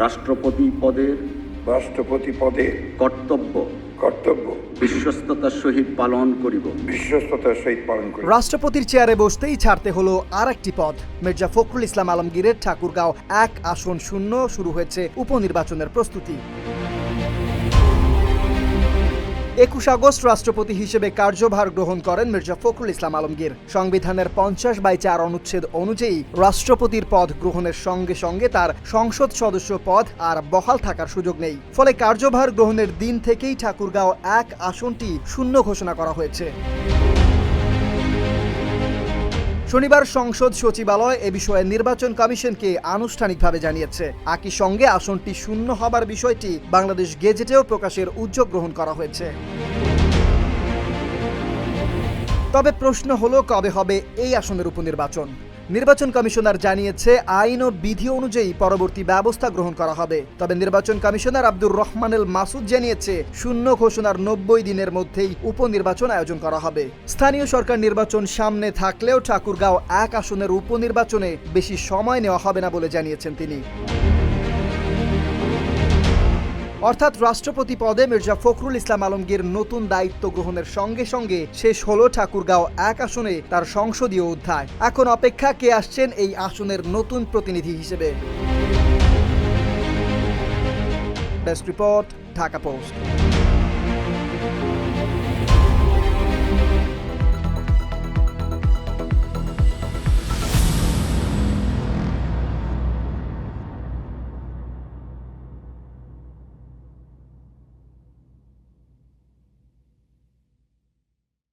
রাষ্ট্রপতি পদের কর্তব্য বিশ্বস্ততার সহিত পালন করিব। রাষ্ট্রপতির চেয়ারে বসতেই ছাড়তে হলো আর একটি পদ। মির্জা ফখরুল ইসলাম আলমগীরের ঠাকুরগাঁও 1 আসন শূন্য, শুরু হয়েছে উপনির্বাচনের প্রস্তুতি। 21 আগস্ট রাষ্ট্রপতি হিসেবে কার্যভার গ্রহণ করেন মির্জা ফখরুল ইসলাম আলমগীর। সংবিধানের 50/4 অনুচ্ছেদ অনুযায়ী রাষ্ট্রপতির পদ গ্রহণের সঙ্গে সঙ্গে তার সংসদ সদস্য পদ আর বহাল থাকার সুযোগ নেই। ফলে কার্যভার গ্রহণের দিন থেকেই ঠাকুরগাঁও 1 আসনটি শূন্য ঘোষণা করা হয়েছে। শনিবার সংসদ সচিবালয় এ বিষয়ে নির্বাচন কমিশনকে আনুষ্ঠানিকভাবে জানিয়েছে। একই সঙ্গে আসনটি শূন্য হবার বিষয়টি বাংলাদেশ গেজেটেও প্রকাশের উদ্যোগ গ্রহণ করা হয়েছে। তবে প্রশ্ন হলো, কবে হবে এই আসনের উপনির্বাচন? নির্বাচন কমিশনার জানিয়েছে, আইন ও বিধি অনুযায়ী পরবর্তী ব্যবস্থা গ্রহণ করা হবে। তবে নির্বাচন কমিশনার আব্দুর রহমানুল মাসুদ জানিয়েছে, শূন্য ঘোষণার 90 দিনের মধ্যেই উপনির্বাচন আয়োজন করা হবে। স্থানীয় সরকার নির্বাচন সামনে থাকলেও ঠাকুরগাঁও 1 আসনের উপনির্বাচনে বেশি সময় নেওয়া হবে না বলে জানিয়েছেন তিনি। অর্থাৎ রাষ্ট্রপতি পদে মির্জা ফখরুল ইসলাম আলমগীর নতুন দায়িত্ব গ্রহণের সঙ্গে সঙ্গে শেষ হলো ঠাকুরগাঁও 1 আসনে তার সংসদীয় অধ্যায়। এখন অপেক্ষা, কে আসছেন এই আসনের নতুন প্রতিনিধি হিসেবে। Desk report, Dhaka post.